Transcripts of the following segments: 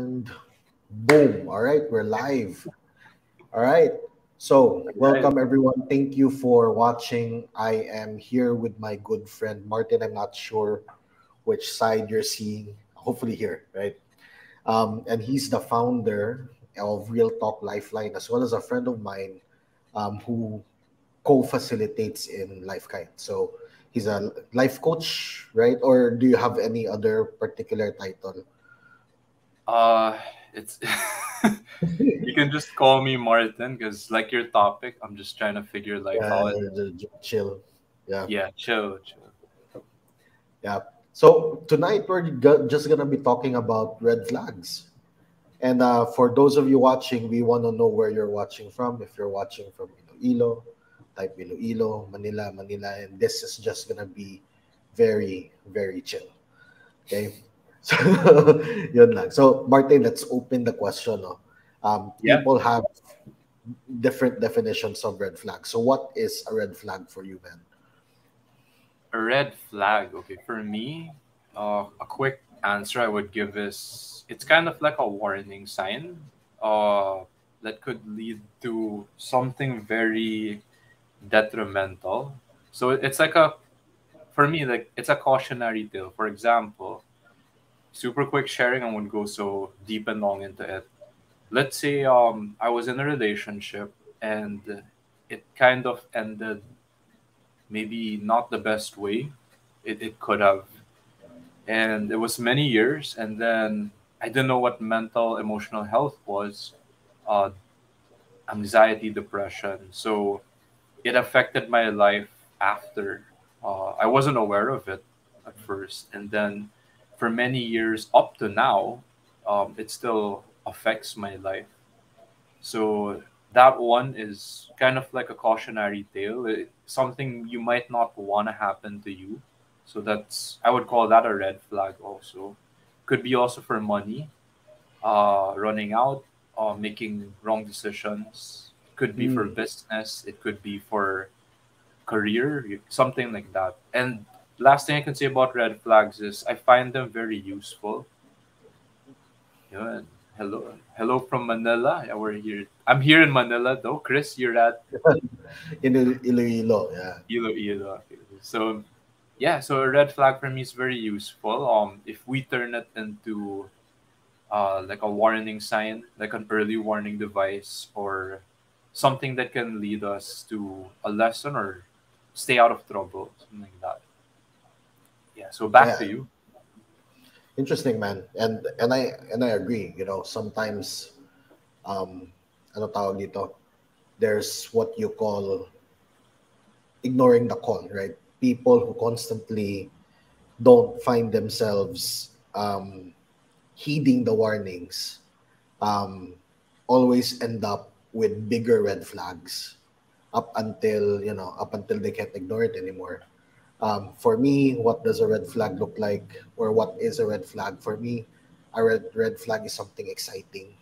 And boom. All right, we're live. All right. So, Right. welcome everyone. Thank you for watching. I am here with my good friend Martin. I'm not sure which side you're seeing. Hopefully, here, right? And he's the founder of Real Talk Lifeline, as well as a friend of mine who co facilitates in Lifekind. So, he's a life coach, right? Or do you have any other particular title? Uh, it's you can just call me Martin because, like your topic, I'm just trying to figure life out. Chill. Yeah. Yeah, chill, chill. Yeah. So tonight just gonna be talking about red flags. And for those of you watching, we want to know where you're watching from. If you're watching from Iloilo, type Iloilo, Manila, Manila, and this is just gonna be very, very chill. Okay. So yun lang. So Martin, let's open the question. No? Yeah, People have different definitions of red flag. So what is a red flag for you, man? a red flag. Okay, for me, a quick answer I would give is it's kind of like a warning sign. Uh, that could lead to something very detrimental. So it's like a for me like it's a cautionary tale. For example, super quick sharing. I won't go so deep and long into it. Let's say I was in a relationship and it kind of ended maybe not the best way it could have, and it was many years, and then I didn't know what mental emotional health was, uh, anxiety, depression. So it affected my life after. I wasn't aware of it at first, and then for many years up to now, it still affects my life. So that one is kind of like a cautionary tale, something you might not want to happen to you. So that's I would call that a red flag. Also, could be also for money, running out, making wrong decisions. Could be for Hmm. business. It could be for career, something like that. And last thing I can say about red flags is I find them very useful. Yun. Hello from Manila. Yeah, we're here. I'm here in Manila though. Chris, you're at In Iloilo, yeah. Iloilo. So yeah, so a red flag for me is very useful. If we turn it into like a warning sign, like an early warning device, or something that can lead us to a lesson or stay out of trouble, something like that. Yeah. So back Yeah, to you. interesting, man. And I agree. Sometimes ano tawag dito? There's what you call ignoring the call, right? People who constantly don't find themselves heeding the warnings um, always end up with bigger red flags up until they can't ignore it anymore. For me, what does a red flag look like, or what is a red flag for me? A red flag is something exciting,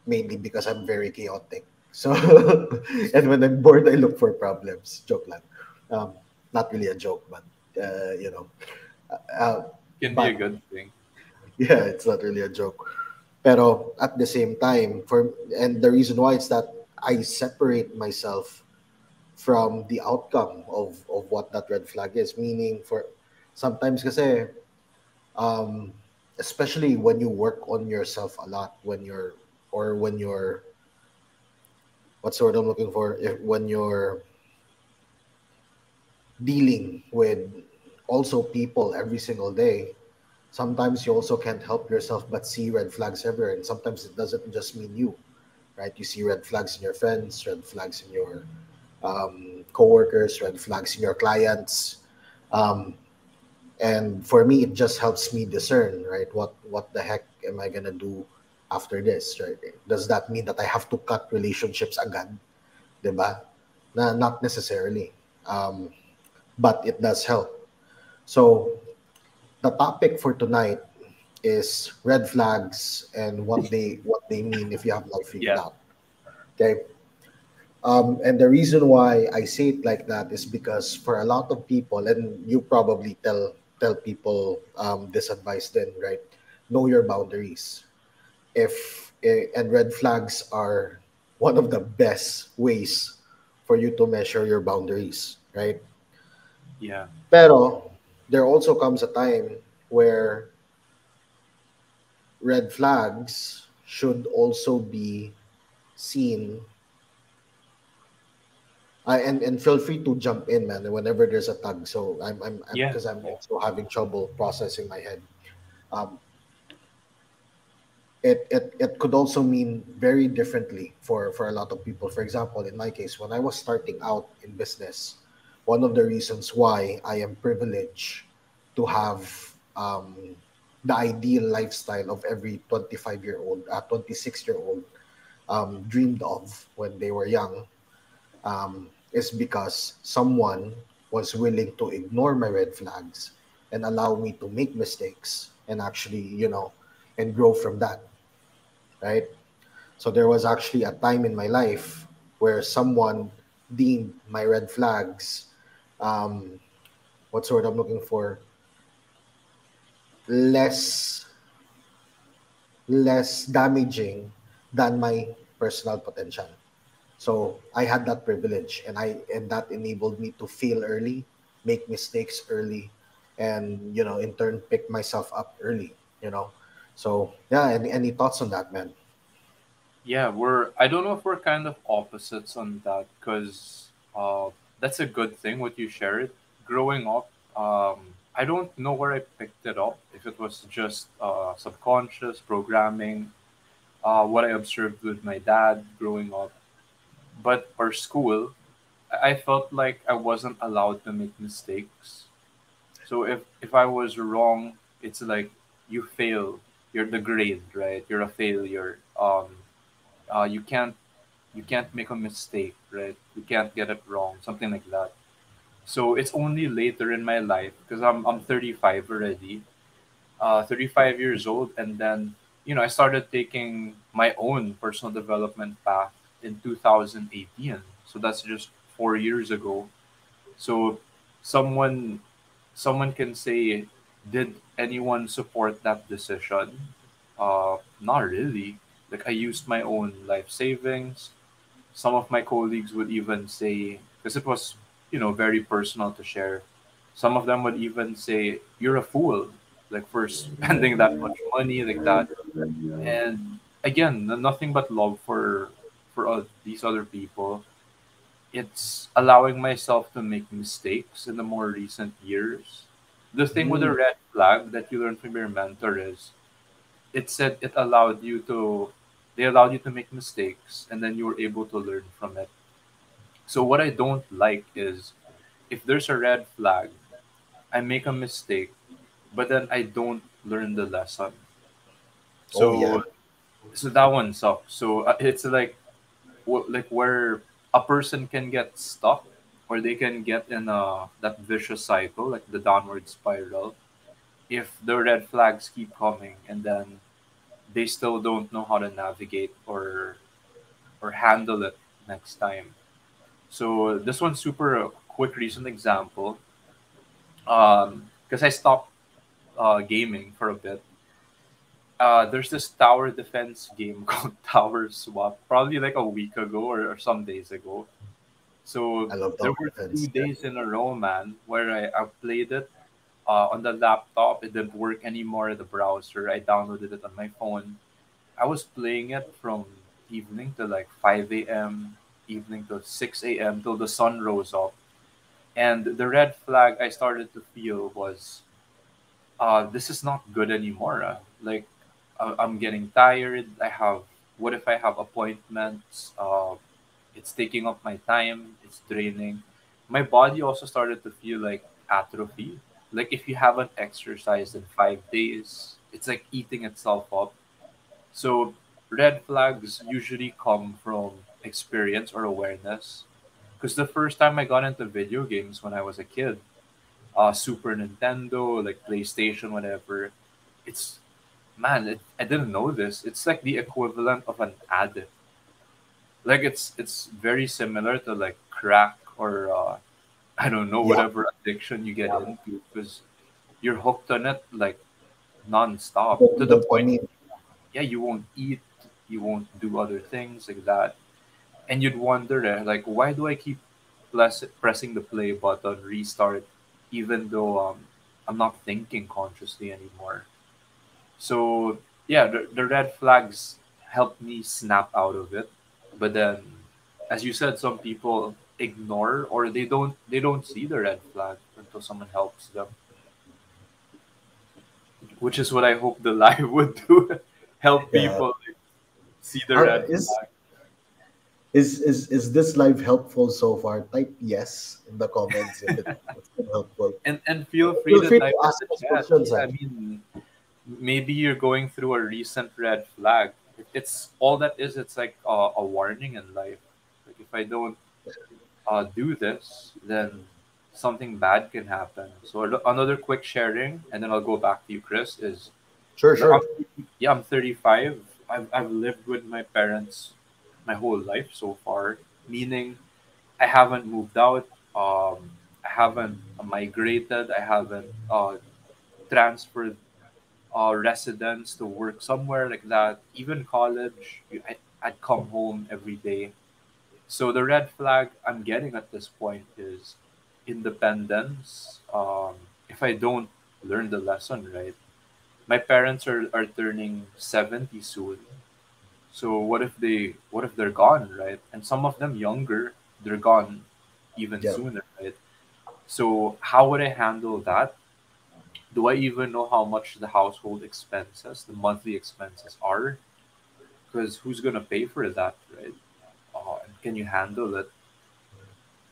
mainly because I'm very chaotic. So, and when I'm bored, I look for problems. Joke lang. Um, Not really a joke, but uh, you know, uh, Can be a but good thing. yeah, it's not really a joke. Pero at the same time, and the reason why is that I separate myself from the outcome of what that red flag is. Meaning, for sometimes kasi, um, especially when you work on yourself a lot, when you're what's the word I'm looking for? When you're dealing with also people every single day, sometimes you also can't help yourself but see red flags everywhere. And sometimes it doesn't just mean you, right? You see red flags in your friends, red flags in your coworkers, red flags in your clients. Um, and for me, it just helps me discern, right? What the heck am I gonna do after this, right? Does that mean that I have to cut relationships agad, diba? Not necessarily, um, but it does help. So the topic for tonight is red flags and what they mean if you have not figured Yeah. out. Okay. And the reason why I say it like that is because for a lot of people, and you probably tell people this advice then, right? Know your boundaries. And red flags are one of the best ways for you to measure your boundaries, right? Yeah. Pero there also comes a time where red flags should also be seen. And feel free to jump in, man, whenever there's a tag. So I'm Yeah. because I'm Yeah. also having trouble processing my head. Um, it could also mean very differently for a lot of people. For example, in my case, when I was starting out in business, one of the reasons why I am privileged to have the ideal lifestyle of every 25-year-old, 26-year-old dreamed of when they were young is because someone was willing to ignore my red flags and allow me to make mistakes and actually, and grow from that, right? So there was actually a time in my life where someone deemed my red flags, um, what's the word I'm looking for, less less damaging than my personal potential. So I had that privilege, and that enabled me to fail early, make mistakes early, and in turn pick myself up early. So yeah, any thoughts on that, man? Yeah, I don't know if we're kind of opposites on that because that's a good thing what you shared. Growing up, I don't know where I picked it up, if it was just subconscious programming, what I observed with my dad growing up, but our school, I felt like I wasn't allowed to make mistakes. So if I was wrong, it's like you fail. You're the grade, right? You're a failure. You can't make a mistake, right? You can't get it wrong, something like that. So it's only later in my life because I'm 35 already, 35 years old, and then I started taking my own personal development path in 2018. So that's just 4 years ago. So someone someone can say, did anyone support that decision? Not really. Like I used my own life savings. Some of my colleagues would even say, because it was, very personal to share. Some of them would even say, "You're a fool," like for spending that much money like that. And again, nothing but love for these other people. It's allowing myself to make mistakes in the more recent years. The thing with the Mm. red flag that you learn from your mentor is it said it allowed you to they allowed you to make mistakes and then you were able to learn from it. So what I don't like is if there's a red flag, I make a mistake, but then I don't learn the lesson. Oh yeah. So that one sucks. So it's like like where a person can get stuck or they can get in that vicious cycle, like the downward spiral, if the red flags keep coming and then they still don't know how to navigate or handle it next time. So this one's super quick recent example. Because I stopped gaming for a bit. There's this tower defense game called Tower Swap, probably like a week ago or some days ago. So I love there tower were two defense. Yeah. days in a row, man, where I played it on the laptop. It didn't work anymore in the browser. I downloaded it on my phone. I was playing it from evening to like 5 a.m., evening to 6 a.m. till the sun rose up. And the red flag I started to feel was, this is not good anymore. Like, I'm getting tired. What if I have appointments? It's taking up my time. It's draining. My body also started to feel like atrophy. Like, if you haven't exercised in 5 days, it's like eating itself up. So, red flags usually come from experience or awareness. Because the first time I got into video games when I was a kid, Super Nintendo, like PlayStation, whatever, it's I didn't know this. It's like the equivalent of an addict. Like it's very similar to like crack or I don't know Yeah. whatever addiction you get into because you're hooked on it like nonstop The to the point. dopamine. yeah, you won't eat, you won't do other things like that, and you'd wonder like, why do I keep pressing the play button, restart, even though I'm not thinking consciously anymore. So yeah, the red flags help me snap out of it. But then, as you said, some people ignore, or they don't see the red flag until someone helps them, which is what I hope the live would do. Help Yeah. people see the Are, red is flag. is this live helpful so far? Type yes in the comments if it's been helpful. And feel free Feel to free to type in ask the us chat. questions. Yeah, I mean, maybe you're going through a recent red flag. It's all that is. It's like a warning in life. Like, if I don't do this, then something bad can happen. So another quick sharing, and then I'll go back to you, Chris. Is Sure, like, sure. yeah, I'm 35. I've lived with my parents my whole life so far, meaning I haven't moved out. I haven't migrated. I haven't transferred residence to work somewhere like that. Even college, I'd come home every day. So the red flag I'm getting at this point is independence. If I don't learn the lesson right, my parents are turning 70 soon. So what if they're gone, right? And some of them younger, they're gone even Yeah. sooner, right? So how would I handle that? Do I even know how much the household expenses, the monthly expenses are? Because who's gonna pay for that, right? And can you handle it?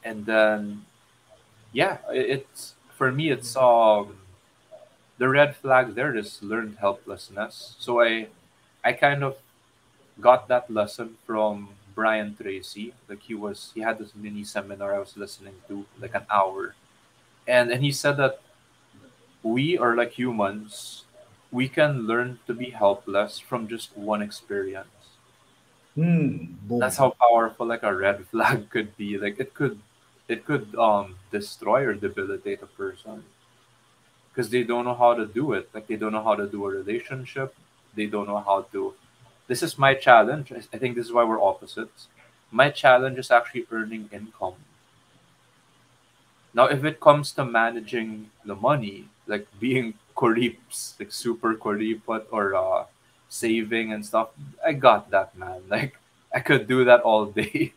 And then yeah, it's for me. It's the red flag there is learned helplessness. So I kind of got that lesson from Brian Tracy. Like, he had this mini seminar I was listening to, like an hour, and he said that we are like humans. We can learn to be helpless from just one experience. Boom. That's how powerful like a red flag could be. Like, it could destroy or debilitate a person because they don't know how to do it. Like, they don't know how to do a relationship. They don't know how to. This is my challenge. I think this is why we're opposites. My challenge is actually earning income. Now, if it comes to managing the money, like being Koreeps, like super Koreepot, or saving and stuff, I got that, man. Like, I could do that all day,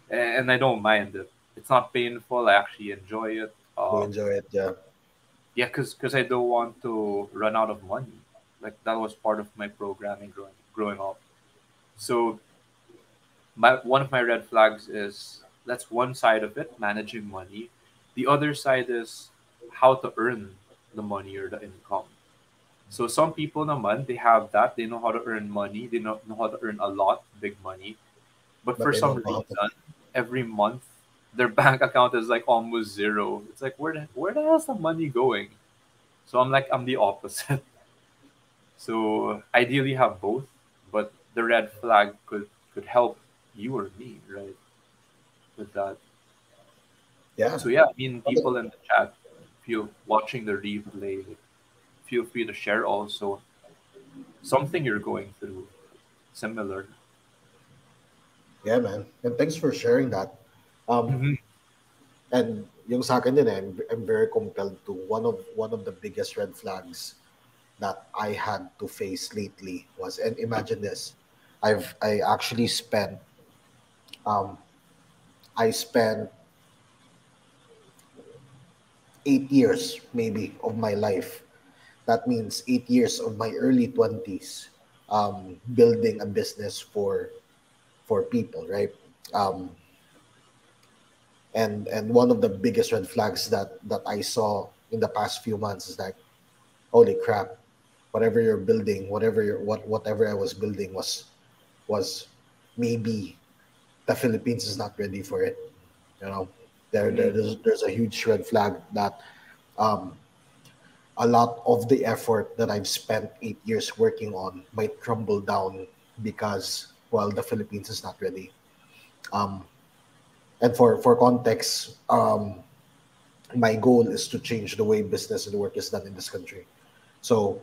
and I don't mind it. It's not painful. I actually enjoy it. You enjoy it, yeah. Yeah, cause I don't want to run out of money. Like, that was part of my programming growing up. So my one of my red flags is that's one side of it, managing money. The other side is how to earn the money or the income. So some people naman, they have that. They know how to earn money. They know how to earn a lot, big money. But But for they some don't know how to. reason, every month their bank account is like almost zero. It's like, where the hell's the money going? So I'm the opposite. So ideally have both, but the red flag could help you or me, right? With that. Yeah. So yeah, I mean, people in the chat, if you're watching the replay, feel free to share also something you're going through similar. Yeah, man. And thanks for sharing that. Um, Hmm. and yung sa akin din, I'm very compelled to one of the biggest red flags that I had to face lately was, and imagine this, I actually spent um I spent 8 years maybe of my life. That means 8 years of my early 20s, building a business for people, right? Um, and one of the biggest red flags that I saw in the past few months is like, holy crap, whatever you're building, whatever I was building was maybe the Philippines is not ready for it. You know, there's a huge red flag that um, a lot of the effort that I've spent 8 years working on might crumble down because, well, the Philippines is not ready. Um, and for context, my goal is to change the way business and work is done in this country. So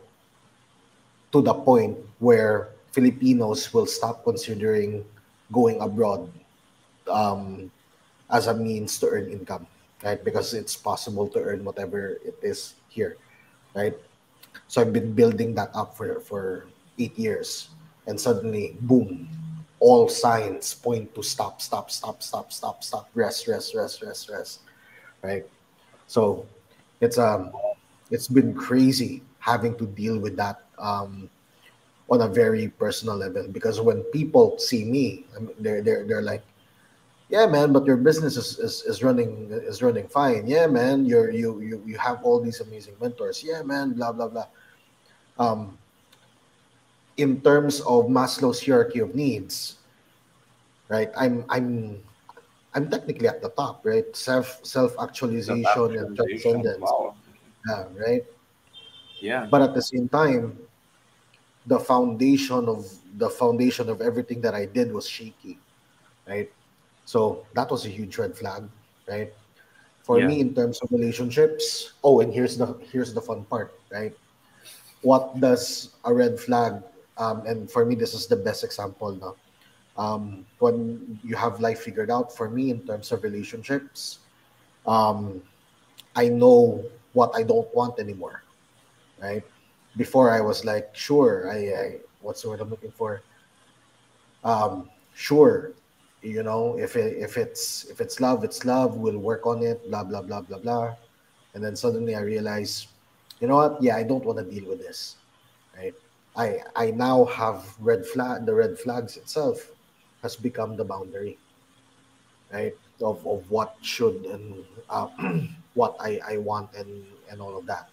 to the point where Filipinos will stop considering going abroad um, as a means to earn income, right? Because it's possible to earn whatever it is here, right? So I've been building that up for 8 years, and suddenly, boom! All signs point to stop, stop, stop, stop, stop, stop, rest, rest, rest, rest, rest, right? So it's it's been crazy having to deal with that on a very personal level, because when people see me, they're like, yeah man, but your business is running fine. Yeah man, you have all these amazing mentors. Yeah man, blah blah blah. um in terms of Maslow's hierarchy of needs, right? I'm technically at the top, right? Self actualization and Self-actualization. transcendence. Wow. Yeah, right. Yeah. But at the same time, the foundation of everything that I did was shaky, right? So that was a huge red flag, right? For Yeah. me, in terms of relationships. Oh, and here's the fun part, right? What does a red flag? And for me, this is the best example now. When you have life figured out, for me, in terms of relationships, um, I know what I don't want anymore, right? Before I was like, sure, what's the word I'm looking for? Sure, if it's love, it's love. We'll work on it. Blah blah blah blah blah. And then suddenly I realize, you know what? Yeah, I don't want to deal with this, right? I now have red flag. The red flags itself has become the boundary, right? Of what should and what I want and all of that.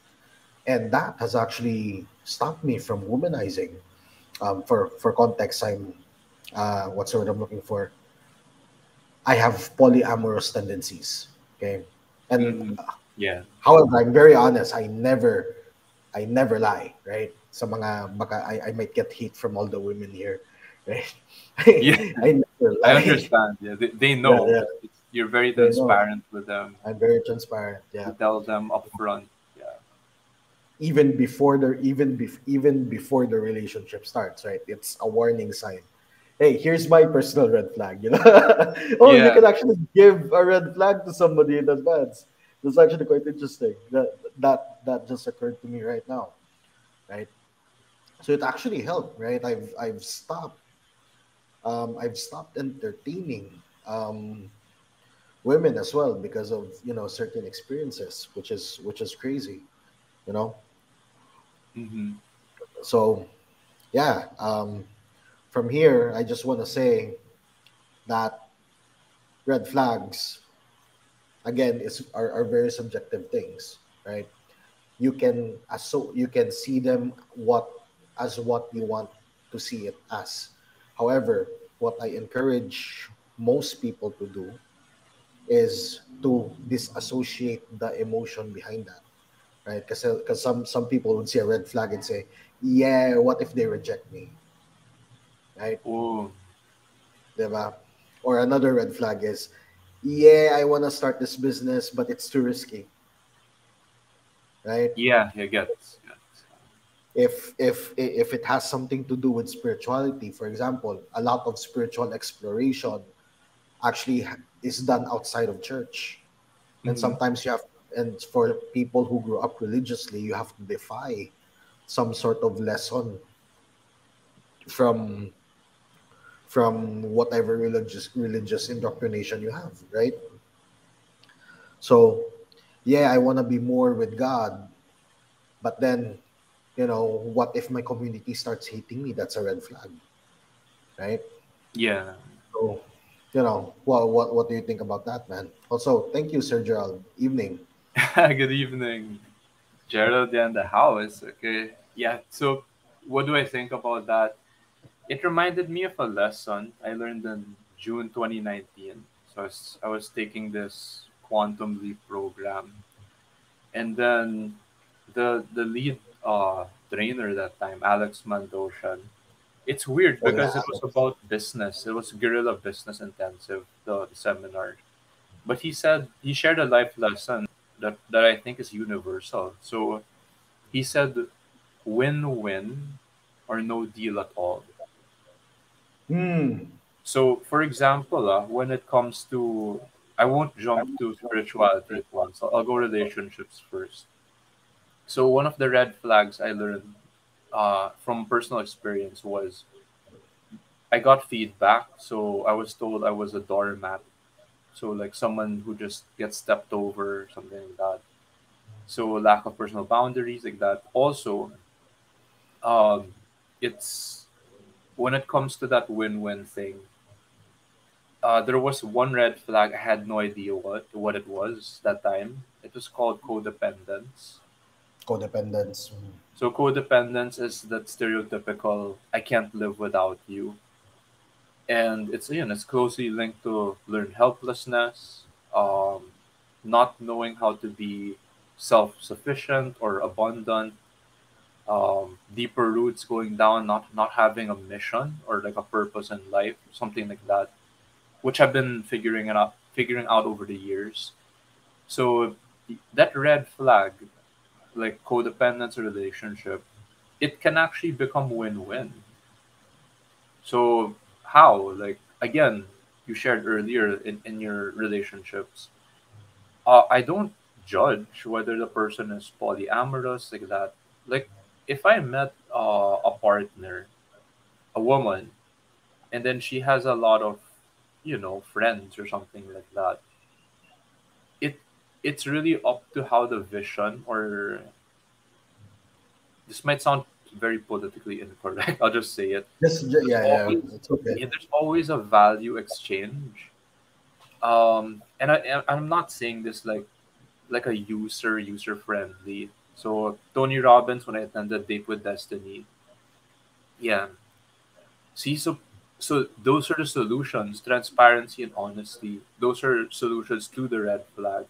And that has actually stopped me from womanizing. For context, what's the word I'm looking for? I have polyamorous tendencies. Okay, and Hmm. Yeah. however, I'm very honest. I never lie. Right? Sa mga baka I might get hate from all the women here. Right? Yeah. I never I lie. understand. Yeah. They Yeah, know. yeah. You're very They know transparent with them. I'm very transparent. You Yeah. tell them upfront. Yeah. Even before the relationship starts, right? It's a warning sign. Hey, here's my personal red flag. Oh, you Yeah. can actually give a red flag to somebody in advance. That's actually quite interesting. That just occurred to me right now, right? So it actually helped, right? I've stopped entertaining women as well because of certain experiences, which is crazy, you know. Hmm. So yeah, from here, I just want to say that red flags, again, are very subjective things, right? You can see them what you want to see it as. However, what I encourage most people to do is to disassociate the emotion behind that, right? Because some people would see a red flag and say, yeah, what if they reject me, right? Oh. Diba? Or another red flag is, yeah, I want to start this business, but it's too risky, right? Yeah. Yeah. Gets. If it has something to do with spirituality, for example, a lot of spiritual exploration actually is done outside of church, and Hmm. sometimes and for people who grew up religiously, you have to defy some sort of lesson from whatever religious indoctrination you have, right? So yeah, I want to be more with God, but then what if my community starts hating me? That's a red flag, right? Yeah. So what do you think about that, man? Also, thank you, Sir Gerald. Evening. Good evening, Gerald in the house. Okay. Yeah. So, what do I think about that? It reminded me of a lesson I learned in June 2019. So I was taking this quantum leap program, and then the lead trainer that time, Alex Mandoshan. It's weird Oh yeah, because it was about business. It was guerrilla business intensive, the seminar. But he shared a life lesson that I think is universal. So he said, win-win or no deal at all. Hmm. So, for example, when it comes to, I won't jump to spirituality at once. I'll go relationships first. So, one of the red flags I learned from personal experience was I got feedback. So, I was told I was a doormat. So, like someone who just gets stepped over, something like that. So, lack of personal boundaries, like that. Also, um, it's when it comes to that win-win thing, there was one red flag. I had no idea what it was that time. It was called codependence. Codependence. So codependence is that stereotypical "I can't live without you," and it's closely linked to learned helplessness, um, not knowing how to be self-sufficient or abundant, deeper roots going down, not having a mission or like a purpose in life, something like that, which I've been figuring out over the years. So that red flag, like codependence relationship, it can actually become win-win. So how? Like again, you shared earlier in your relationships. I don't judge whether the person is polyamorous like that. Like if I met a partner, a woman, and then she has a lot of, friends or something like that, it it's really up to how the vision, or this might sound very politically incorrect. I'll just say it. There's Yeah, yeah, always it's okay. yeah, there's always a value exchange. And I'm not saying this like a user friendly. So Tony Robbins, when I attended Date with Destiny, yeah. See, so those are the solutions: transparency and honesty. Those are solutions to the red flag.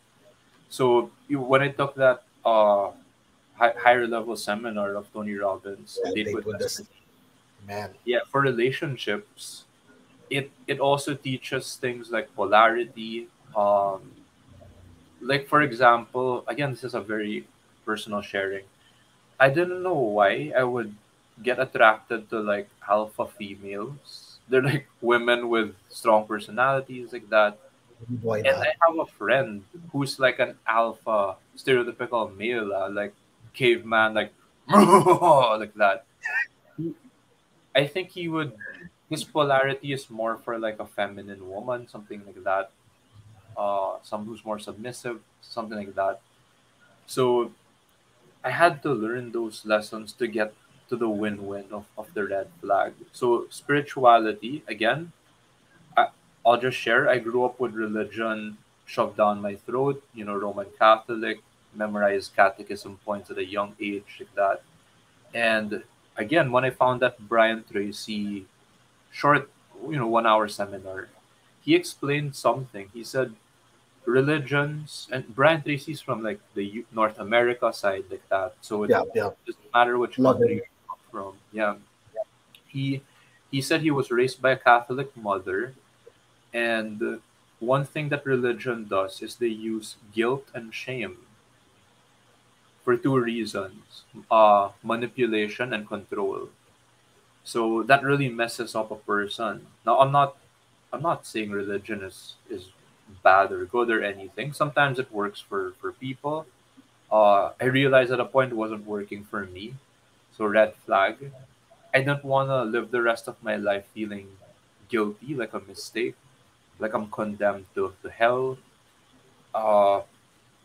So when I took that higher level seminar of Tony Robbins, Yeah, Date date with with this Destiny, man. yeah, for relationships, it also teaches things like polarity. Like for example, again, this is a very personal sharing. I didn't know why I would get attracted to like alpha females. They're like women with strong personalities like that. Why And not? I have a friend who's like an alpha stereotypical male, like caveman, like like that. He- I think he would. His polarity is more for like a feminine woman, something like that. Some who's more submissive, something like that. So I had to learn those lessons to get to the win-win of the red flag. So spirituality, again, I, I'll just share. I grew up with religion shoved down my throat. Roman Catholic, memorized catechism points at a young age, like that. And again, when I found that Brian Tracy short, 1 hour seminar, he explained something. He said religions, and Brian Tracy's from like the North America side, like that. So it Yeah, yeah. doesn't matter which Love country it. you come from. Yeah, he he said he was raised by a Catholic mother, and one thing that religion does is they use guilt and shame for two reasons: manipulation and control. So that really messes up a person. Now, I'm not saying religion is bad or good or anything. Sometimes it works for people. I realized at a point it wasn't working for me. So red flag. I don't want to live the rest of my life feeling guilty, like a mistake, like I'm condemned to hell. Uh,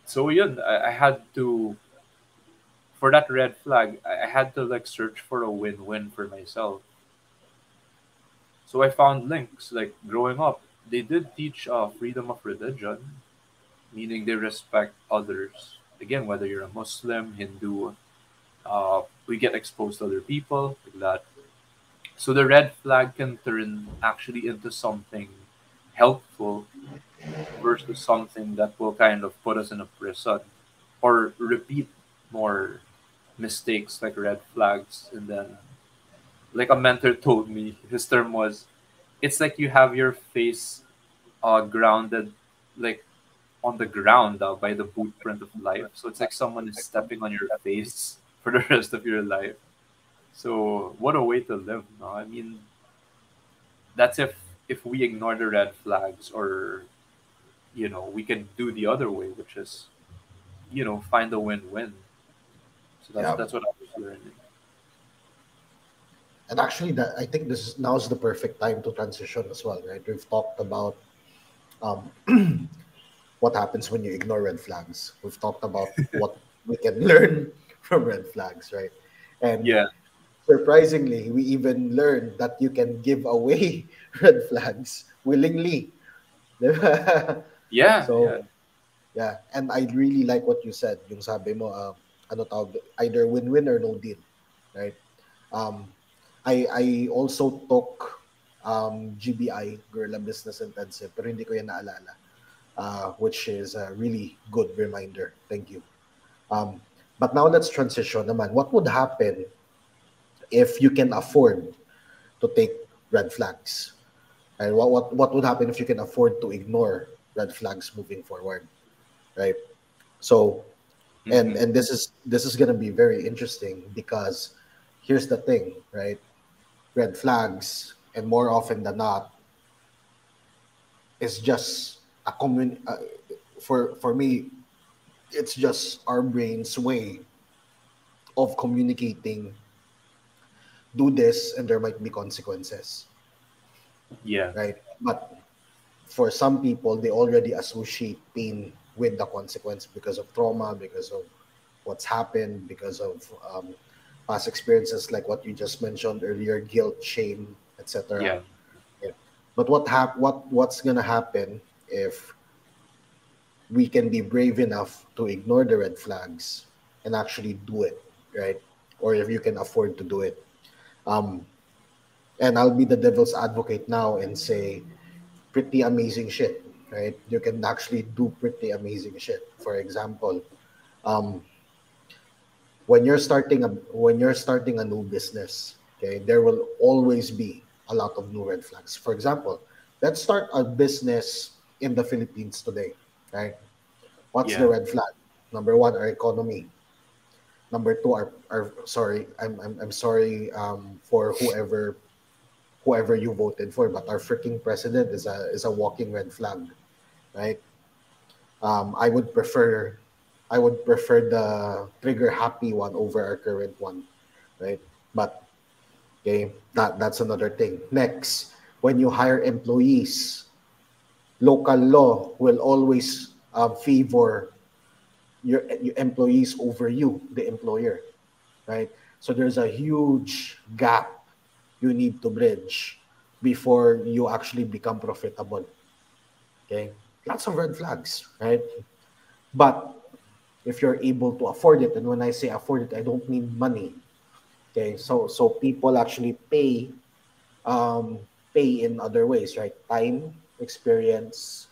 so yun, I had to, for that red flag, I had to like search for a win-win for myself. So I found links. Like growing up, they did teach freedom of religion, meaning they respect others. Again, whether you're a Muslim, Hindu, we get exposed to other people like that. So the red flag can turn actually into something helpful versus something that will kind of put us in a prison or repeat more mistakes like red flags. And then, like a mentor told me, his term was, it's like you have your face grounded, like on the ground by the bootprint of life. So it's like someone is stepping on your face for the rest of your life. So what a way to live, no? I mean, that's if we ignore the red flags, or we can do the other way, which is find a win-win. So that's Yeah. that's what I was learning. And actually, that I think this is now is the perfect time to transition as well, right? We've talked about um, what happens when you ignore red flags. We've talked about what we can learn from red flags, right? And Yeah, surprisingly, we even learned that you can give away red flags willingly. yeah, yeah. So, yeah. And I really like what you said. Yung sabi mo, ano tawag, either win-win or no deal, right? Um, I also took GBI, Guerrilla Business Intensive, pero hindi ko yan naalala, which is a really good reminder. Thank you. Um, but now let's transition naman. What would happen if you can afford to take red flags? And what would happen if you can afford to ignore red flags moving forward, right? So, and Hmm. this is gonna be very interesting because here's the thing, right? Red flags, and more often than not, is just a for me, it's just our brain's way of communicating. Do this, and there might be consequences, Yeah, right? But for some people, they already associate pain with the consequence because of trauma, because of what's happened, because of past experiences, like what you just mentioned earlier, guilt, shame, etc. yeah, Yeah. But what's gonna happen if we can be brave enough to ignore the red flags and actually do it, right? Or if you can afford to do it. Um, and I'll be the devil's advocate now and say pretty amazing shit, right? You can actually do pretty amazing shit. For example, um, when you're starting a new business, okay, there will always be a lot of new red flags. For example, let's start a business in the Philippines today, right? What's the yeah. red flag? Number one, our economy. Number two, our sorry, I'm sorry for whoever you voted for, but our freaking president is a walking red flag, right? I would prefer the trigger happy one over our current one, right? But okay, that's another thing. Next, when you hire employees, local law will always favor your employees over you, the employer, right? So there's a huge gap you need to bridge before you actually become profitable. Okay, lots of red flags, right? But if you're able to afford it, and when I say afford it, I don't mean money. Okay, so people actually um, pay in other ways, right? Time, experience.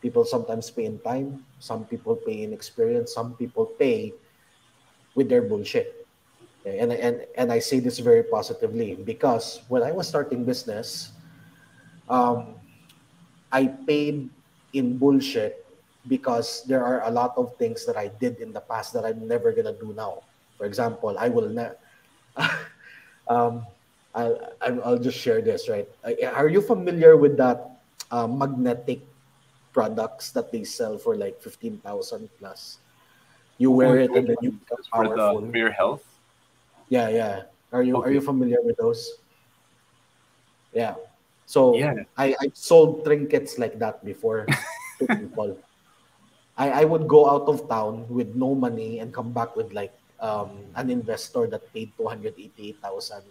People sometimes pay in time. Some people pay in experience. Some people pay with their bullshit. Okay? And I say this very positively because when I was starting business, um, I paid in bullshit because there are a lot of things that I did in the past that I'm never gonna do now. For example, I will not. um, I'll just share this, right? Are you familiar with that magnetic products that they sell for like 15,000 plus? You Oh, wear those it and then you become ones powerful. for your health. Yeah, yeah. Are Okay. you familiar with those? Yeah. So Yeah. I sold trinkets like that before to people. I would go out of town with no money and come back with like an investor that paid 288,000,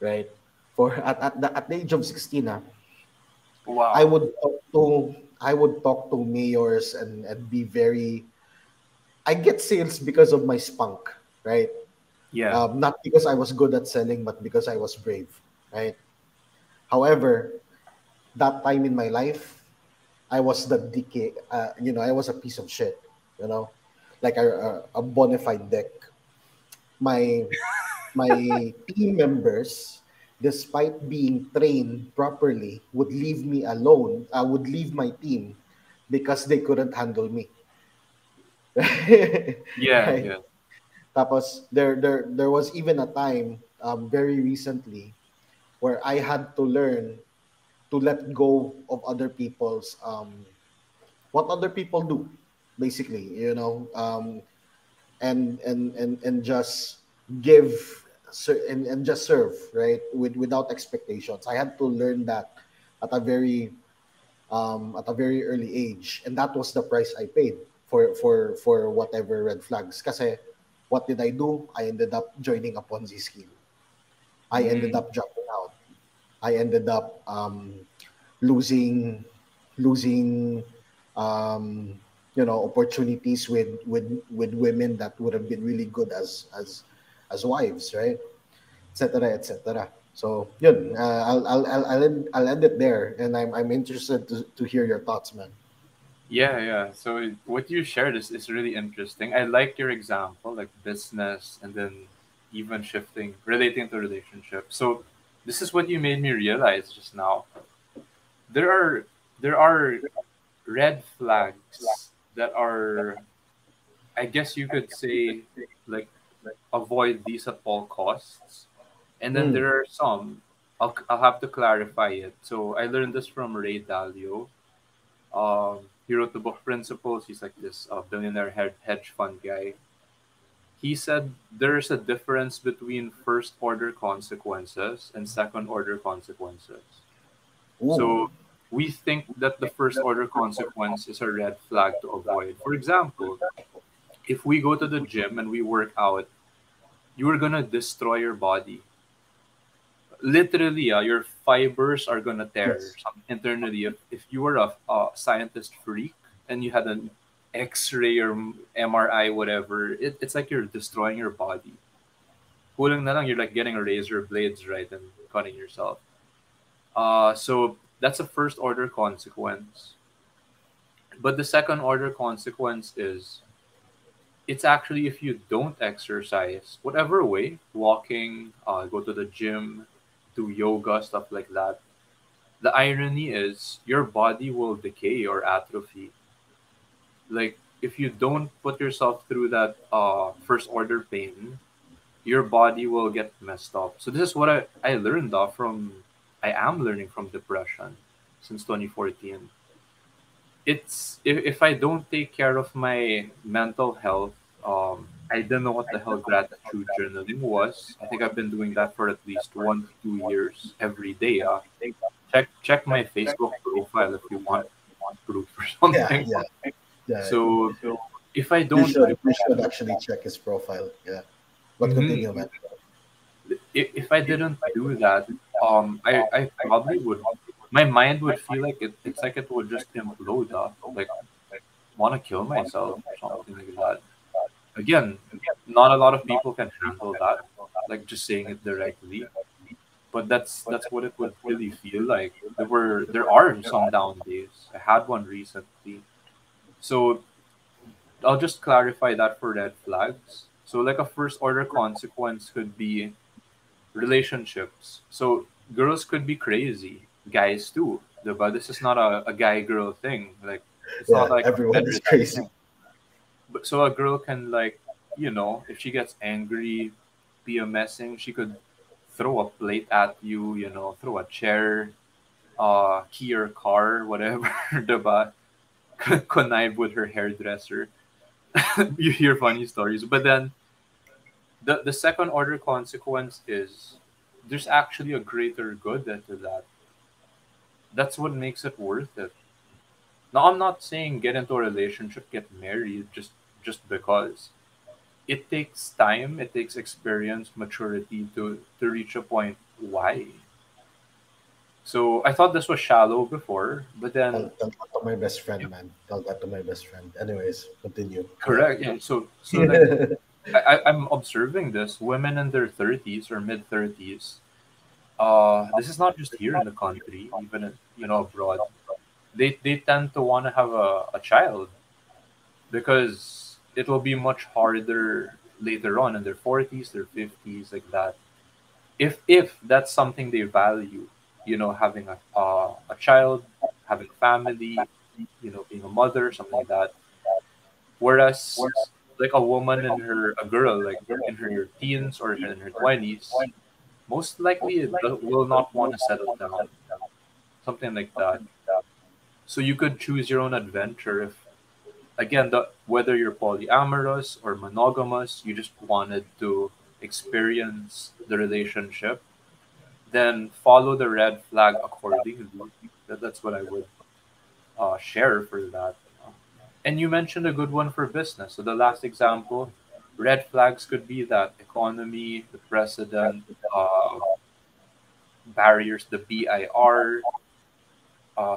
right? For at the age of 16, I Wow. would talk to I would talk to mayors and be very I get sales because of my spunk, right? Yeah. Not because I was good at selling, but because I was brave, right? However, that time in my life, I was the decay. I was a piece of shit. You know, like a bona fide deck. My my team members, despite being trained properly, would leave me alone. I would leave my team because they couldn't handle me. Yeah. Right? Yeah. Tapos there was even a time very recently where I had to learn to let go of other people's what other people do, basically, and just give and just serve, right, without expectations. I had to learn that at a very at a very early age, and that was the price I paid for whatever red flags. Kasi what did I do? I ended up joining a Ponzi scheme. I ended Mm. up dropping out. I ended up losing losing opportunities with women that would have been really good as wives, right? Etc. etc. So yun, I'll end it there, and I'm interested to hear your thoughts, man. Yeah, yeah. So what you shared is really interesting. I like your example, like business and then even shifting, relating to relationships. So this is what you made me realize just now. There are there are red flags that are, I guess you could say, like, avoid these at all costs. And then Mm. there are some, I'll have to clarify it. So I learned this from Ray Dalio. He wrote the book Principles. He's like this billionaire hedge fund guy. He said there's a difference between first order consequences and second order consequences. Ooh. So we think that the first order consequence is a red flag to avoid. For example, if we go to the gym and we work out, you are gonna destroy your body. Literally, your fibers are gonna tear Yes. some internally. If you were a scientist freak and you had an X-ray or MRI, whatever, it's like you're destroying your body. Kulang na lang, you're like getting razor blades, right, and cutting yourself. So that's a first order consequence. But the second order consequence is it's actually if you don't exercise, whatever way, walking, go to the gym, do yoga, stuff like that. The irony is your body will decay or atrophy. Like if you don't put yourself through that first order pain, your body will get messed up. So this is what I learned from I am learning from depression since 2014. It's if I don't take care of my mental health, I didn't know what the hell gratitude journaling was. I think I've been doing that for at least 1 to 2 years every day. Check my Facebook profile if you want proof or Yeah, something. yeah, yeah. So if I You don't should do you should actually check his profile. Yeah. But Mhm. continue, man. If I didn't do that, I probably would. My mind would feel like it's like it would just implode. Like want to kill myself or something like that. Again, not a lot of people can handle that. Like just saying it directly, but that's what it would really feel like. There are some down days. I had one recently. So I'll just clarify that for red flags. So like a first order consequence could be relationships. So girls could be crazy, guys too. But this is not a guy girl thing. Like it's not Yeah, like a everyone is federation crazy. thing. But so a girl can like, if she gets angry, PMSing, she could throw a plate at you, throw a chair, key your car, whatever, diba? Connive with her hairdresser. You hear funny stories. But then the second order consequence is there's actually a greater good into that. That's what makes it worth it. Now I'm not saying get into a relationship, get married just because. It takes time, it takes experience, maturity to reach a point why. So I thought this was shallow before, but then Tell that to my best friend, man. Tell that to my best friend. Anyways, continue. Yeah. correct. Yeah. So like I'm observing this. Women in their 30s or mid 30s. This is not just here in the country, even abroad. They tend to want to have a child because it will be much harder later on in their 40s, their 50s, like that. If that's something they value, having a child, having a family, being a mother, something like that. Whereas like a girl like in her teens or in her 20s, most likely will not want to settle down, something like that. So you could choose your own adventure if, again, whether you're polyamorous or monogamous, you just wanted to experience the relationship, then follow the red flag accordingly. That's what I would share for that. And you mentioned a good one for business. So the last example, red flags could be that economy, the president, uh, barriers, the BIR.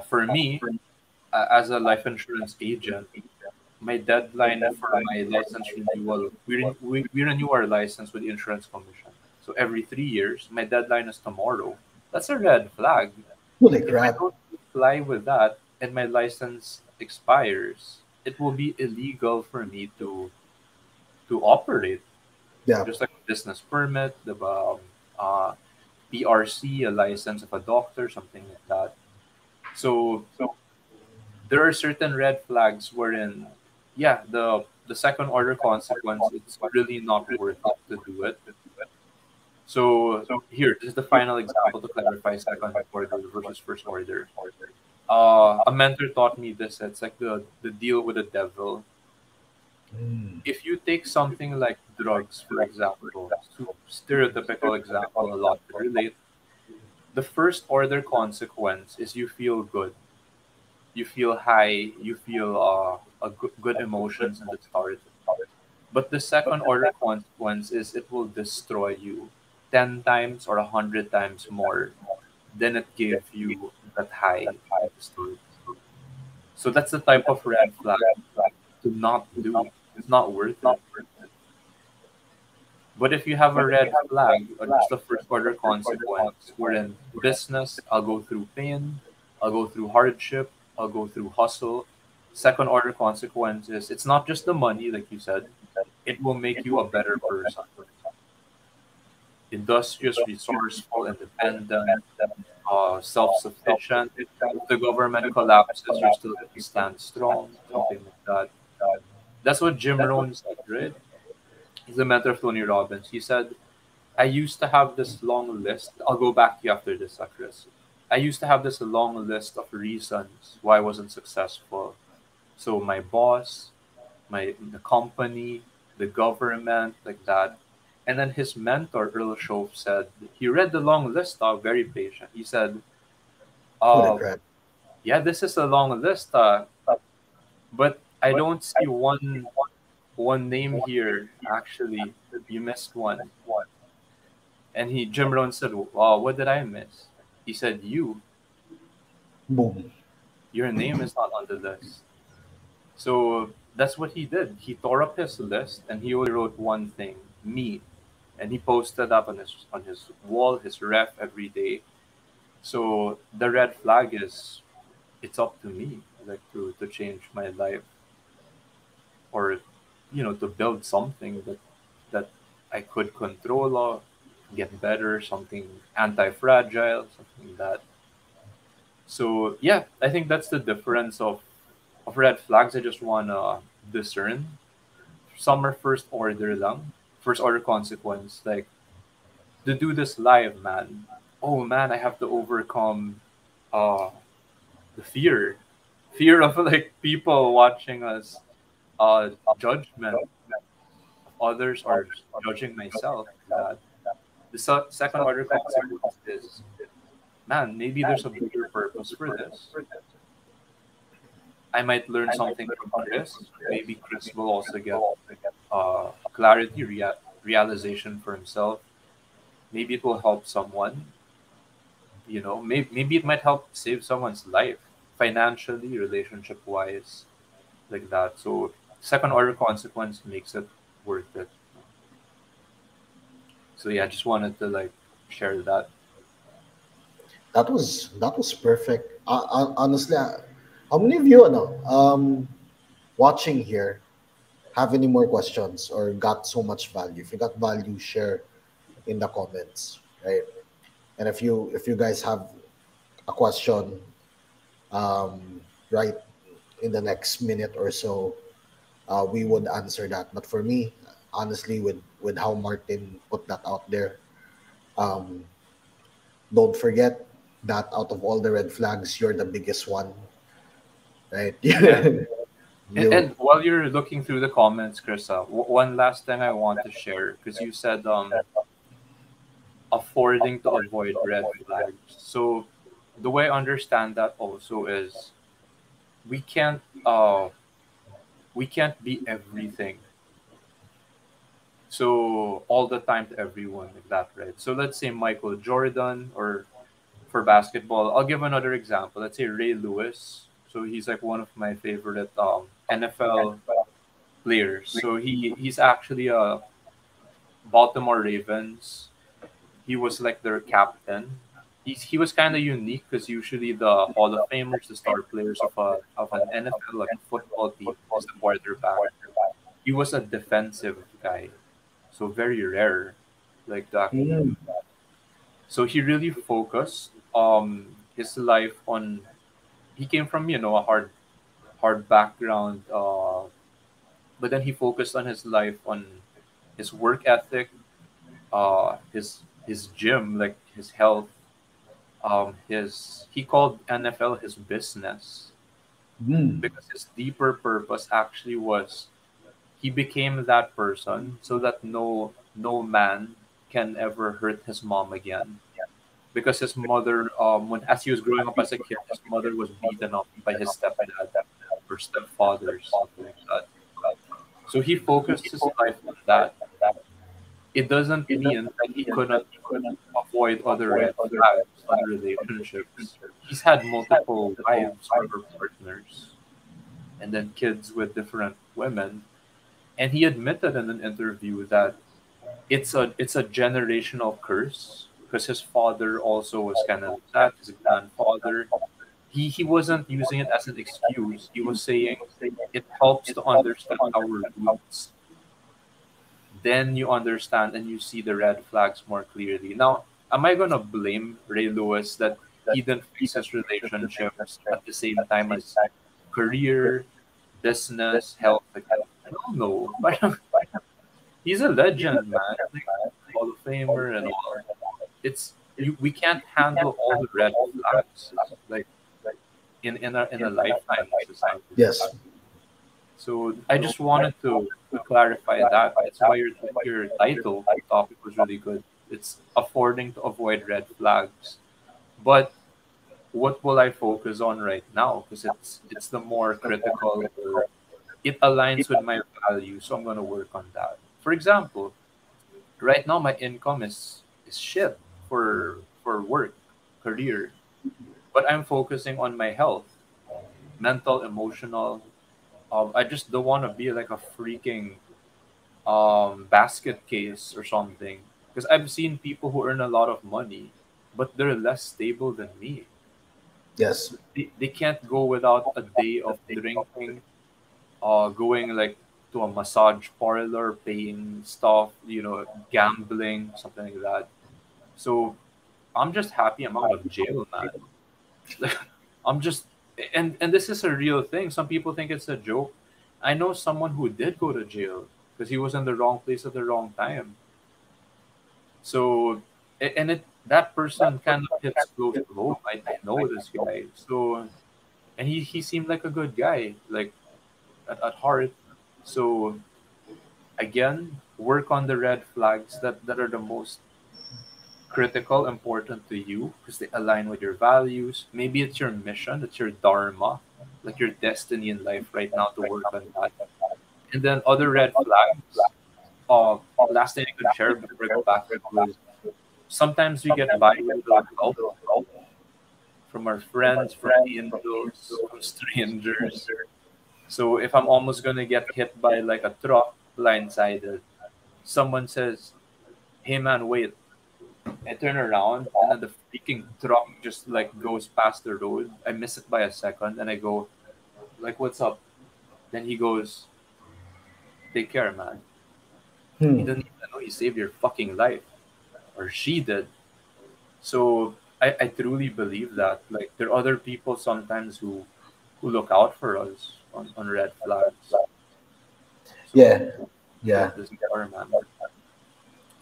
For me, as a life insurance agent, my deadline for my license renewal, we renew our license with the insurance commission. So every 3 years, my deadline is tomorrow. That's a red flag. Holy If I crap. don't comply with that and my license expires, it will be illegal for me to operate, Yeah. just like a business permit, the uh, PRC, a license of a doctor, something like that. So there are certain red flags wherein, yeah, the second order consequence, it's really not worth it to do it. So here, this is the final example to clarify second order versus first order. A mentor taught me this. It's like the deal with the devil. Mm. If you take something like drugs, for example, stereotypical example, a lot could relate. The first order consequence is you feel good, you feel high, you feel good emotions in the start. But the second order consequence is it will destroy you 10 times or 100 times more than it gave you that high at the start. So that's the type of red flag to not do. It's not worth it. But if you have a red flag or just the first order consequence, we're in business, I'll go through pain, I'll go through hardship, I'll go through hustle. Second order consequence is it's not just the money, like you said, it will make you a better person. Industrious, resourceful, independent, self sufficient. If the government collapses, you're still going to stand strong, something like that. That's what Jim Rohn said, right? He's the mentor of Tony Robbins. He said, I used to have this long list. I'll go back to you after this, Chris. I used to have this long list of reasons why I wasn't successful. So my boss, the company, the government, like that. And then his mentor, Earl Shove, said he read the long list. Very patient. He said, Holy uh, crap. "Yeah, this is a long list, but I don't see one name here. Actually, you missed one." And Jim Rohn said, "Wow, what did I miss?" He said, "You, Boom. your name is not on the list." So that's what he did. He tore up his list and he only wrote one thing, me, and he posted up on his wall, his ref every day. So the red flag is it's up to me, like to change my life, or to build something that I could control or get better, something anti-fragile, something like that. So yeah, I think that's the difference of red flags. I just wanna discern. Some are first order lang, first order consequence. Like to do this live, man. Oh man, I have to overcome uh the fear of like people watching us, judgment of others or judging myself. That the second order consequence is, man, maybe there's a bigger purpose for this. I might learn something from Chris. Maybe Chris will also get clarity, realization for himself. Maybe it will help someone. Maybe it might help save someone's life, financially, relationship wise, like that. So second order consequence makes it worth it. So yeah, I just wanted to like share that. That was perfect. Honestly, how many of you know watching here have any more questions or got so much value? If you got value, share in the comments, right? And if you guys have a question, right, in the next minute or so, we would answer that. But for me, honestly, with how Martin put that out there, um, don't forget that out of all the red flags, you're the biggest one, right? Yeah. you. And while you're looking through the comments, Chris, one last thing I want to share, because you said affording to avoid red flags. So the way I understand that also is we can't uh we can't be everything. So all the time to everyone like that, right? So let's say Michael Jordan, or for basketball, I'll give another example. Let's say Ray Lewis. So he's like one of my favorite NFL players. So he's actually a Baltimore Ravens. He was like their captain. He was kind of unique because usually the Hall of Famers, the star players of an NFL, like a football team, is the quarterback. He was a defensive guy, so very rare, like that. Mm. So he really focused his life on. He came from a hard background, but then he focused on his life on his work ethic, his gym, like his health, his he called NFL his business Mm. because his deeper purpose actually was he became that person so that no man can ever hurt his mom again, because his mother, when as he was growing up as a kid, his mother was beaten up by his stepdad or stepfathers, something like that. So he focused his life on that. It doesn't mean that he couldn't avoid other red flags, other relationships. He's had multiple wives or partners, and then kids with different women. And he admitted in an interview that it's a generational curse because his father also was kind of like that. His grandfather, he wasn't using it as an excuse. He was saying it helps to understand our roots. Then you understand and you see the red flags more clearly. Now, am I gonna blame Ray Lewis that he didn't fix his relationships at the same time as career, business, health? Like, no, no. He's a legend, man. Like, Hall of Famer and all. It's we can't handle all the red flags like in a lifetime society. Yes. So I just wanted to clarify that. That's why your title topic was really good. It's affording to avoid red flags. But what will I focus on right now? Because it's the more critical, or it aligns with my values, so I'm gonna work on that. For example, right now my income is shit for work, career, but I'm focusing on my health, mental, emotional. I just don't want to be like a freaking basket case or something, because I've seen people who earn a lot of money, but they're less stable than me. Yes. They can't go without a day of drinking, going like to a massage parlor, paying stuff, gambling, something like that. So I'm just happy I'm out of jail, man. I'm just, and this is a real thing. Some people think it's a joke. I know someone who did go to jail because he was in the wrong place at the wrong time. So, and that person kind of hits close to home. I know this guy. So, and he seemed like a good guy, like at heart. So again, work on the red flags that are the most critical, important to you because they align with your values. Maybe it's your mission, it's your dharma, like your destiny in life right now to work on that. And then other red flags. Last thing I could share before I go back to was sometimes we get by with a little help from our friends, from angels, from strangers. So if I'm almost gonna get hit by like a truck blindsided, someone says, "Hey man, wait." I turn around and then the freaking truck just like goes past the road. I miss it by a second and I go, like, what's up? Then he goes, take care, man. He Hmm. didn't even know he saved your fucking life. Or she did. So I truly believe that. Like there are other people sometimes who look out for us on red flags. So Yeah, yeah. this are, man.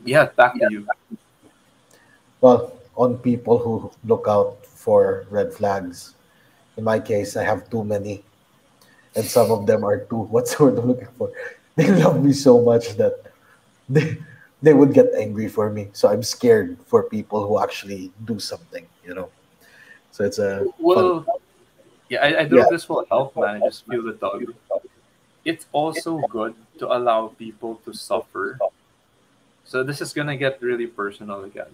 Yeah, back to you. Well, on people who look out for red flags. In my case, I have too many, and some of them are too. What's the word I'm looking for? They love me so much that they they would get angry for me. So I'm scared for people who actually do something. So it's a fun. Well, yeah, I don't Yeah, know if this will help, man. I just feel the tug. It's also good to allow people to suffer. So this is gonna get really personal again.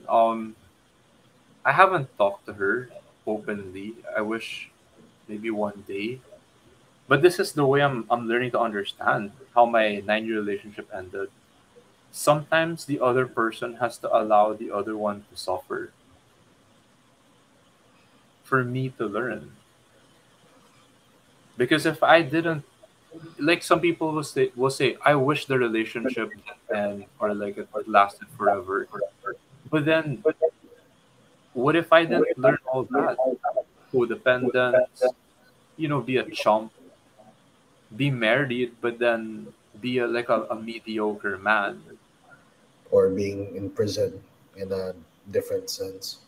I haven't talked to her openly. I wish maybe one day. But this is the way I'm learning to understand how my 9 year relationship ended. Sometimes the other person has to allow the other one to suffer for me to learn. Because if I didn't, like, some people will say I wish the relationship and or like it lasted forever. But then what if I didn't learn all that? Codependence, be a chump, be married, but then be a mediocre man. or being in prison in a different sense.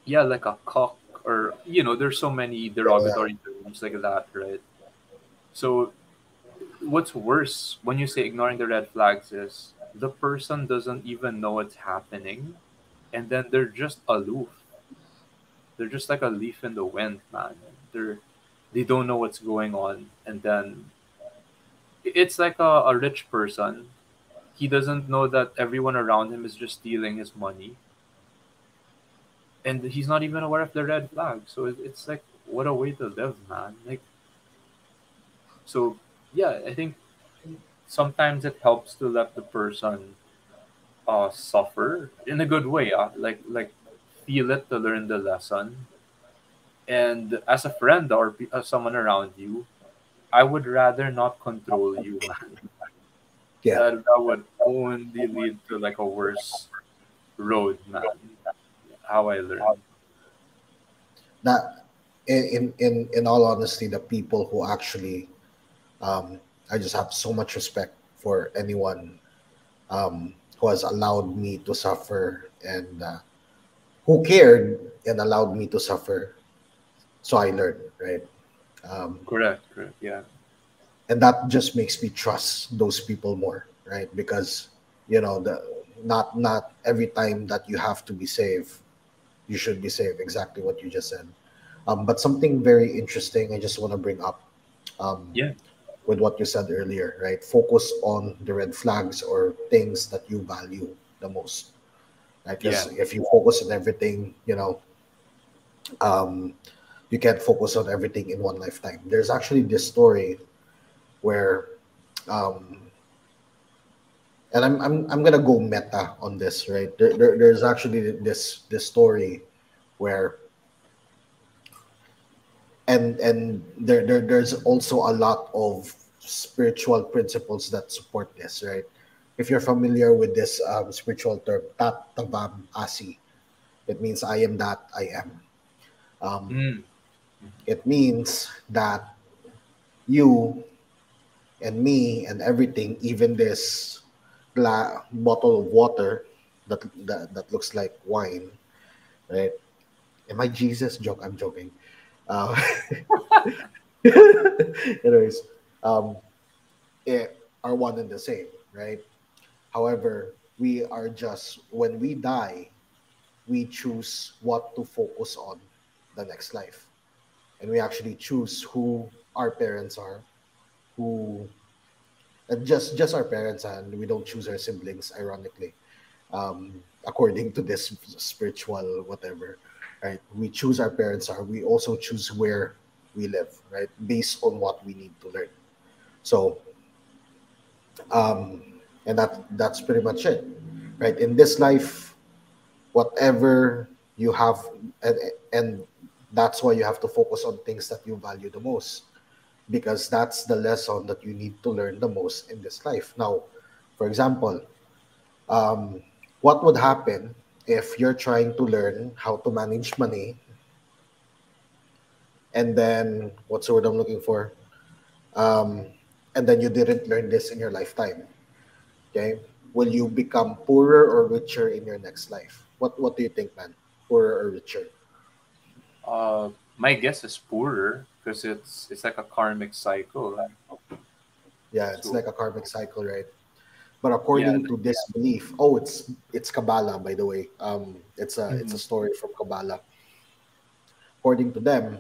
Yeah, like a cock, or there's so many Yeah, derogatory terms like that, right? So what's worse when you say ignoring the red flags is the person doesn't even know what's happening, and then they're just aloof. They're just like a leaf in the wind, man. They don't know what's going on, and then it's like a rich person. He doesn't know that everyone around him is just stealing his money, and he's not even aware of the red flag. So it's like, what a way to live, man. Like, so yeah, I think sometimes it helps to let the person suffer in a good way, like feel it to learn the lesson. And as a friend or someone around you, I would rather not control you, man. yeah. That would only lead to like a worse road, man. How I learned. That in all honesty, the people who actually, um, I just have so much respect for anyone who has allowed me to suffer and who cared and allowed me to suffer. So I learned, right? Um, Correct, correct. Yeah. and that just makes me trust those people more, right? Because the not every time that you have to be safe, you should be safe. Exactly what you just said. But something very interesting I just want to bring up, um, Yeah. with what you said earlier, right? Focus on the red flags or things that you value the most, right? Yeah. Because if you focus on everything, um, you can't focus on everything in one lifetime. There's actually this story where, um, and I'm gonna go meta on this, right? There's actually this story where, there's also a lot of spiritual principles that support this, right? If you're familiar with this spiritual term, tat tavam asi, it means I am that I am. Um, Mm. it means that you and me and everything, even this bottle of water that looks like wine, right? Am I Jesus? Joke. I'm joking. Uh, anyways, um, are one and the same, right? However, we are just when we die, we choose what to focus on the next life, and we actually choose who our parents are, who just our parents, and we don't choose our siblings. Ironically, um, according to this spiritual whatever, right? We choose our parents are. We also choose where we live, right? Based on what we need to learn. So, um, and that's pretty much it, right? In this life, whatever you have, and and that's why you have to focus on things that you value the most, because that's the lesson that you need to learn the most in this life. Now, for example, um, what would happen if you're trying to learn how to manage money, and then what's the word I'm looking for? Um, and then you didn't learn this in your lifetime. Okay, will you become poorer or richer in your next life? What do you think, man? Poorer or richer? My guess is poorer because it's like a karmic cycle. Yeah, it's So like a karmic cycle, right? But yeah, according to this belief, oh, it's Kabbalah, by the way. It's a mhm. story from Kabbalah. According to them,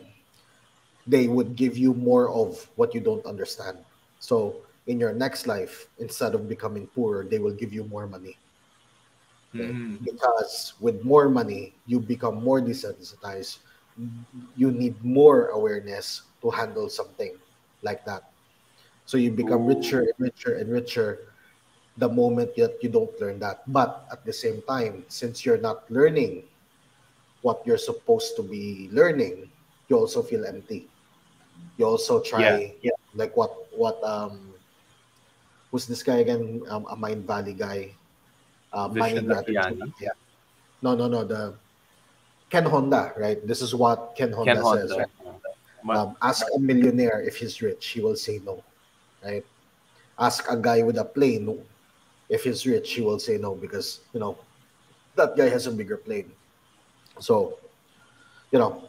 they would give you more of what you don't understand. So in your next life, instead of becoming poorer, they will give you more money. Okay, Mhm. because with more money, you become more desensitized. You need more awareness to handle something like that. So you become richer Ooh, and richer and richer the moment that you don't learn that. But at the same time, since you're not learning what you're supposed to be learning, you also feel empty. You also yeah, try, yeah, like what who's this guy again? A Mind Valley guy, Money Vision Matters. Lakiani, No, no, no. The Ken Honda, right? This is what Ken Ken Honda says, Honda. right? Ma- Ask a millionaire if he's rich, he will say no, right? Ask a guy with a plane if he's rich, he will say no because that guy has a bigger plane. So you know,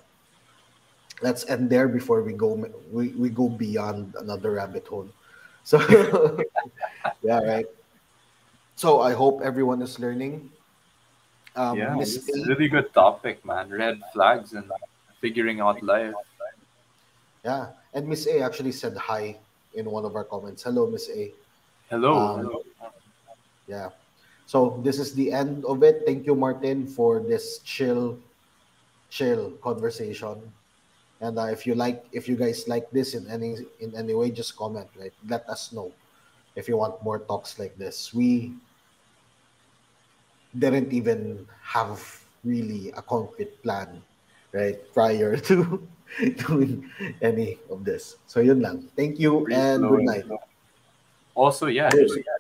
let's end there before we go beyond another rabbit hole. So yeah, right. So I hope everyone is learning. yeah, Miss A, really good topic, man. Red flags and figuring out life. yeah, and Miss A actually said hi in one of our comments. Hello, Miss A. Hello, Um, hello. yeah. So this is the end of it. Thank you, Martin, for this chill conversation. And if you guys like this in any way, just comment. Right, let us know if you want more talks like this. We didn't even have really a concrete plan, right, prior to doing any of this. So yun lang. Thank you Free and good flowing. night. Also, yeah, just Oh,